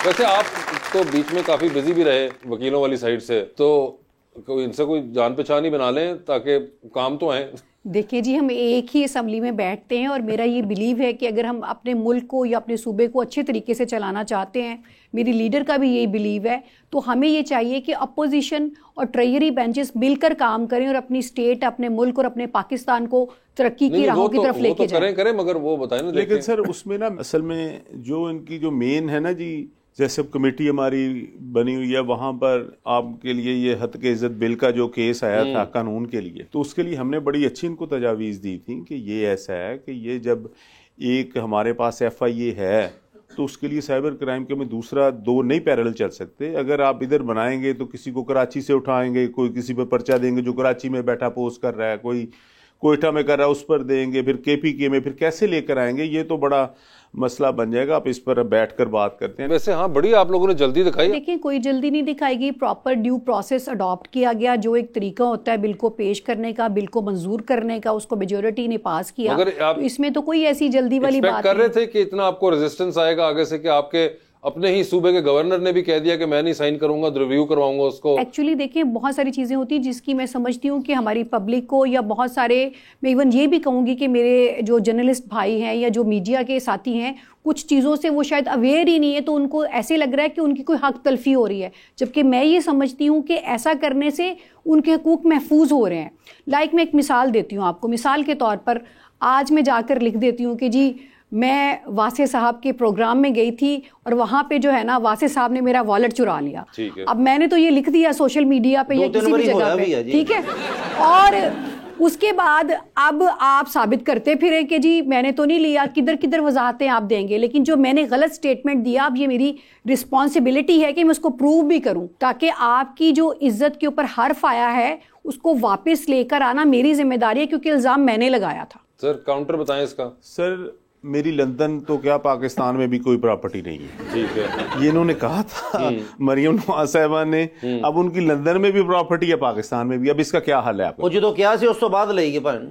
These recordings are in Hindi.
वैसे आप तो बीच में काफी बिजी भी रहे वकीलों वाली साइड से, तो इनसे कोई जान पहचान ही बना लें ताकि काम तो आए। देखिए जी, हम एक ही असम्बली में बैठते हैं और मेरा ये बिलीव है कि अगर हम अपने मुल्क को या अपने सूबे को अच्छे तरीके से चलाना चाहते हैं, मेरी लीडर का भी यही बिलीव है, तो हमें ये चाहिए कि अपोजिशन और ट्रेजरी बेंचेस मिलकर काम करें और अपनी स्टेट, अपने मुल्क और अपने पाकिस्तान को तरक्की की राहों की तरफ लेके जाएं। करें मगर वो बताएं ना। लेकिन सर उसमें ना असल में जो इनकी जो मेन है ना जी, जैसे कमेटी हमारी बनी हुई है, वहां पर आपके लिए ये हद के इज्जत बिल का जो केस आया था कानून के लिए, तो उसके लिए हमने बड़ी अच्छी इनको तजावीज़ दी थी कि ये ऐसा है कि ये जब एक हमारे पास FIA है तो उसके लिए साइबर क्राइम के में दूसरा 2 नहीं पैरेलल चल सकते। अगर आप इधर बनाएंगे तो किसी को कराची से उठाएंगे, कोई किसी पर पर्चा देंगे जो कराची में बैठा पोस्ट कर रहा है, कोई कोयटा में कर रहा है उस पर देंगे, फिर KPK में फिर कैसे लेकर आएंगे, ये तो बड़ा मसला बन जाएगा। आप इस पर बैठकर बात करते हैं। वैसे हाँ, बड़ी आप लोगों ने जल्दी दिखाई। देखिए, कोई जल्दी नहीं दिखाएगी, प्रॉपर ड्यू प्रोसेस अडॉप्ट किया गया, जो एक तरीका होता है बिल को पेश करने का, बिल को मंजूर करने का, उसको मेजोरिटी ने पास किया। मगर आप तो इसमें तो कोई ऐसी जल्दी वाली बात कर रहे थे कि इतना आपको रेजिस्टेंस आएगा आगे से, कि आपके अपने ही सूबे के गवर्नर ने भी कह दिया कि मैं नहीं साइन करूंगा, रिव्यू करवाऊंगा उसको। एक्चुअली देखिए, बहुत सारी चीज़ें होती हैं जिसकी मैं समझती हूँ कि हमारी पब्लिक को, या बहुत सारे, मैं इवन ये भी कहूँगी कि मेरे जो जर्नलिस्ट भाई हैं या जो मीडिया के साथी हैं, कुछ चीज़ों से वो शायद अवेयर ही नहीं है, तो उनको ऐसे लग रहा है कि उनकी कोई हक तलफी हो रही है, जबकि मैं ये समझती हूँ कि ऐसा करने से उनके हकूक़ महफूज हो रहे हैं। मैं एक मिसाल देती हूँ आपको। मिसाल के तौर पर आज मैं जाकर लिख देती हूँ कि जी मैं वासे साहब के प्रोग्राम में गई थी और वहाँ पे जो है ना, वासे साहब ने मेरा वॉलेट चुरा लिया। अब मैंने तो ये लिख दिया सोशल मीडिया पे या किसी भी जगह पे, ठीक है, और उसके बाद अब आप साबित करते फिरे कि जी मैंने तो नहीं लिया, किधर किधर वजाहतें आप देंगे। लेकिन जो मैंने गलत स्टेटमेंट दिया, अब ये मेरी रिस्पॉन्सिबिलिटी है कि मैं उसको प्रूव भी करूं, ताकि आपकी जो इज्जत के ऊपर हर्फ आया है उसको वापस लेकर आना मेरी जिम्मेदारी है, क्योंकि इल्जाम मैंने लगाया था। सर काउंटर बताएं इसका। सर मेरी लंदन तो क्या पाकिस्तान में भी कोई प्रॉपर्टी नहीं है, ठीक है, ये इन्होंने कहा था मरियम नवाज साहिबा ने। अब उनकी लंदन में भी प्रॉपर्टी है, पाकिस्तान में भी। अब इसका क्या हल है आपको? जो क्या सी उस तो बाद लेगी पर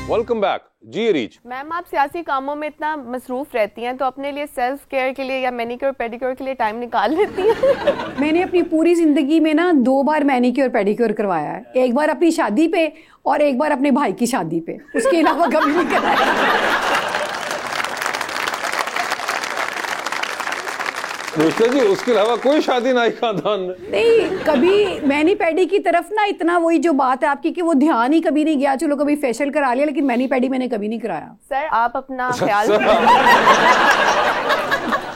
वेलकम बैक जी रीच। मैम, आप सियासी कामों में इतना मसरूफ रहती हैं, तो अपने लिए सेल्फ केयर के लिए या मैनिक्योर पेडिक्योर के लिए टाइम निकाल लेती हैं? मैंने अपनी पूरी जिंदगी में ना 2 बार मैनिक्योर पेडिक्योर करवाया है, एक बार अपनी शादी पे और एक बार अपने भाई की शादी पे, उसके अलावा कभी नहीं कराया। जी उसके अलावा कोई शादी ना खानदान में नहीं, कभी मैनी पैडी की तरफ ना इतना, वही जो बात है आपकी कि वो ध्यान ही कभी नहीं गया। चलो कभी फेशियल करा लिया, लेकिन मैनी पैडी मैंने कभी नहीं कराया। सर आप अपना ख्याल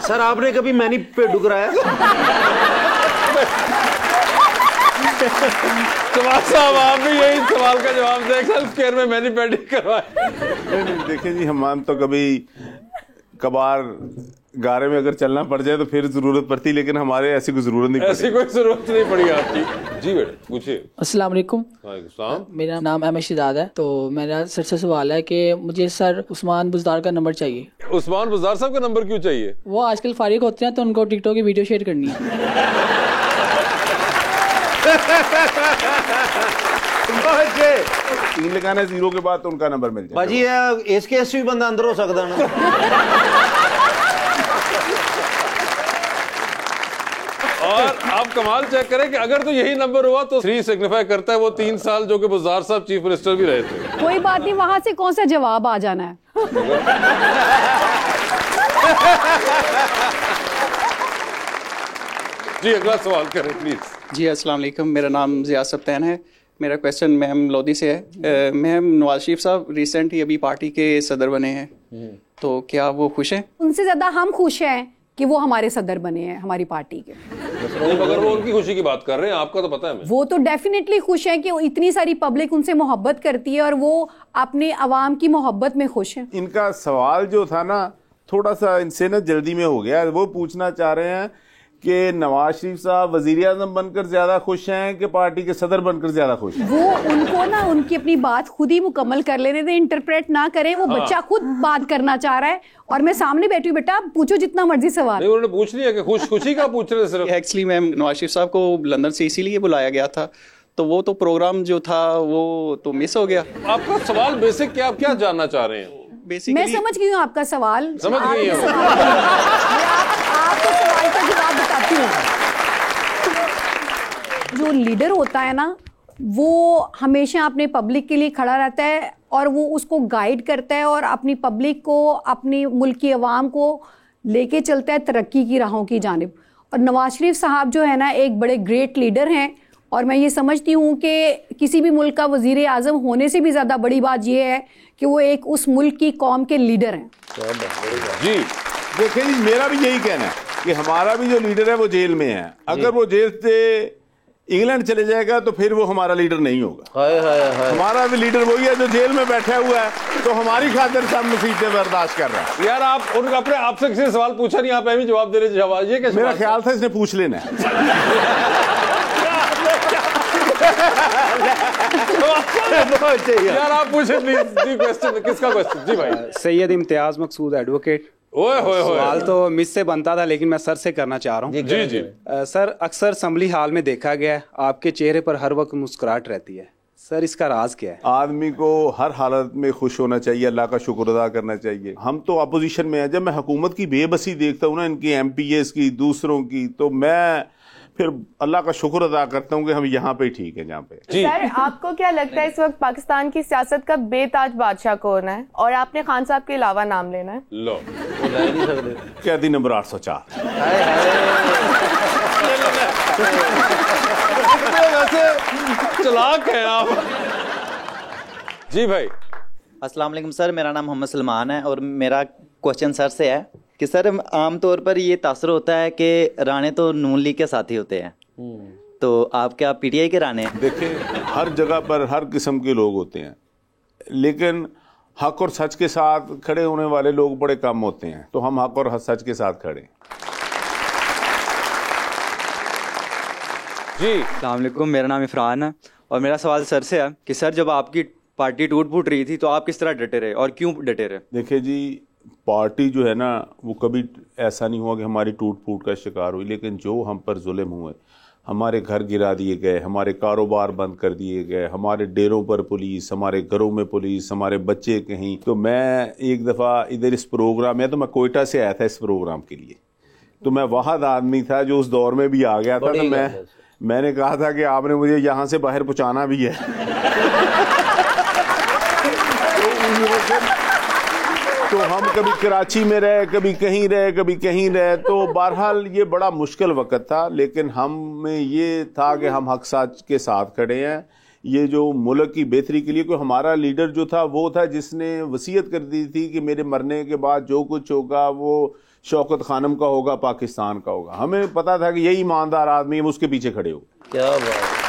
सर आपने कभी मैनी पेडू कराया? साहब आप भी यही सवाल का जवाब दें, सेल्फ केयर में मैनी पैडी करवाए? देखिए जी, हम तो कभी कबार गारे में अगर चलना पड़ जाए तो फिर जरूरत पड़ती, लेकिन हमारे ऐसी कोई जरूरत नहीं, ऐसी कोई जरूरत नहीं पड़ी आपकी। जी बेटे पूछिए। अस्सलाम वालेकुम। मेरा नाम अहमद शिदाद है। तो मेरा सर से सवाल है कि मुझे सर उस्मान बुज़दार का नंबर चाहिए। उस्मान बुज़दार साहब का नंबर क्यों चाहिए? वो आजकल फारिग होते हैं तो उनको टिकटॉक की वीडियो शेयर करनी है। 3 लगाना 0 के बाद तो उनका नंबर मिल जाए। बाजी इसके ऐसे भी बंदा अंदर हो सकता है ना। और आप कमाल चेक करें कि अगर तो यही नंबर हुआ तो 3 सिग्निफाई करता है वो 3 साल जो कि बुज़दार साहब चीफ मिनिस्टर भी रहे थे। कोई बात नहीं, वहां से कौन सा जवाब आ जाना है। जी अगला सवाल करें प्लीज। जी अस्सलाम वालेकुम, मेरा नाम ज़िया सब्तैन है। मेरा क्वेश्चन महम लोधी से है। महम नवाज शरीफ साहब रिसेंट ही अभी पार्टी के सदर बने हैं, तो क्या वो खुश हैं? उनसे ज्यादा हम खुश हैं कि वो हमारे सदर बने हैं हमारी पार्टी के। अगर वो उनकी खुशी की बात कर रहे हैं, आपका तो पता है। वो तो डेफिनेटली खुश हैं कि इतनी सारी पब्लिक उनसे मोहब्बत करती है और वो अपने अवाम की मोहब्बत में खुश हैं। इनका सवाल जो था ना, थोड़ा सा इनसे ना जल्दी में हो गया। वो पूछना चाह रहे हैं कि नवाज शरीफ साहब वजीर आजम बनकर ज्यादा खुश हैं कि पार्टी के सदर बनकर ज्यादा खुश हैं? वो उनको ना उनकी अपनी बात खुद ही मुकम्मल कर लेने दें, इंटरप्रेट ना करें। वो बच्चा खुद बात करना चाह रहा है और मैं सामने बैठी हूँ, बेटा पूछो जितना मर्जी सवाल। नहीं, उन्होंने पूछ लिया कि खुशी का पूछ रहे सिर्फ। एक्चुअली मैम नवाज शरीफ साहब को लंदन से इसीलिए बुलाया गया था, तो वो तो प्रोग्राम जो था वो तो मिस हो गया। आपका सवाल बेसिक क्या, आप क्या जानना चाह रहे हैं? बेसिकली मैं समझ गई हूँ आपका सवाल। समझ गई हूँ। आपके सवाल का जवाब बताती हूँ। जो लीडर होता है ना, वो हमेशा अपने पब्लिक के लिए खड़ा रहता है और वो उसको गाइड करता है और अपनी पब्लिक को, अपनी मुल्क की आवाम को लेके चलता है तरक्की की राहों की जानिब। और नवाज शरीफ साहब जो है ना, एक बड़े ग्रेट लीडर हैं और मैं ये समझती हूँ कि किसी भी मुल्क का वजीर आज़म होने से भी ज़्यादा बड़ी बात ये है कि वो एक उस मुल्क की कौम के लीडर हैं। जी देखिए जी, मेरा भी यही कहना है कि हमारा भी जो लीडर है वो जेल में है। अगर वो जेल से इंग्लैंड चले जाएगा तो फिर वो हमारा लीडर नहीं होगा। हमारा भी लीडर वही है जो जेल में बैठा हुआ है, तो हमारी खातिर सब मुसीबतें बर्दाश्त कर रहा है। यार आप उनका अपने आपसे किसी ने सवाल पूछा नहीं, आप ऐसे जवाब दे रहे जवाब, ये कैसे? मेरा ख्याल था इसने पूछ लेना है। यार आप पूछे प्लीज क्वेश्चन, किसका क्वेश्चन? जी भाई। सैयद इम्तियाज मकसूद एडवोकेट। ओए होए होए, सवाल तो मिस से बनता था लेकिन मैं सर से करना चाह रहा हूँ। जी जी। सर, अक्सर असेंबली हाल में देखा गया है आपके चेहरे पर हर वक्त मुस्कुराहट रहती है, सर इसका राज क्या है? आदमी को हर हालत में खुश होना चाहिए, अल्लाह का शुक्र अदा करना चाहिए। हम तो अपोजिशन में हैं, जब मैं हुकूमत की बेबसी देखता हूँ ना, इनकी MPs की, दूसरों की, तो मैं फिर अल्लाह का शुक्र अदा करता हूँ कि हम यहाँ पे ठीक है जहाँ पे। सर, आपको क्या लगता है इस वक्त पाकिस्तान की सियासत का बेताज बादशाह कौन है? और आपने खान साहब के अलावा नाम लेना है। लो कैदी नंबर 804। वैसे चलाक है आप। जी भाई। अस्सलाम वालेकुम सर, मेरा नाम मोहम्मद सलमान है और मेरा क्वेश्चन सर से है कि सर आमतौर पर ये तासर होता है कि राणे तो नून लीग के साथी होते हैं, तो आप क्या PTI के राणे हैं? देखिए, हर जगह पर हर किस्म के लोग होते हैं, लेकिन हक और सच के साथ खड़े होने वाले लोग बड़े कम होते हैं, तो हम हक और सच के साथ खड़े। जी अस्सलाम वालेकुम, मेरा नाम इरफान है और मेरा सवाल सर से है कि सर जब आपकी पार्टी टूट फूट रही थी तो आप किस तरह डटे रहे और क्यों डटे रहे? देखिए जी, पार्टी जो है ना वो कभी ऐसा नहीं हुआ कि हमारी टूट फूट का शिकार हुई, लेकिन जो हम पर जुल्म हुए, हमारे घर गिरा दिए गए, हमारे कारोबार बंद कर दिए गए, हमारे डेरों पर पुलिस, हमारे घरों में पुलिस, हमारे बच्चे कहीं। तो मैं एक दफ़ा इधर इस प्रोग्राम में, तो मैं कोयटा से आया था इस प्रोग्राम के लिए, तो मैं वाहद आदमी था जो उस दौर में भी आ गया था, तो मैंने कहा था कि आपने मुझे यहाँ से बाहर पहुँचाना भी है। तो हम कभी कराची में रहे, कभी कहीं रहे, कभी कहीं रहे, तो बहरहाल ये बड़ा मुश्किल वक्त था, लेकिन हमें ये था कि हम हक सच के साथ खड़े हैं। ये जो मुल्क की बेहतरी के लिए, कोई हमारा लीडर जो था वो था जिसने वसीयत कर दी थी कि मेरे मरने के बाद जो कुछ होगा वो शौकत खानम का होगा, पाकिस्तान का होगा। हमें पता था कि यही ईमानदार आदमी है, उसके पीछे खड़े हो। क्या बात।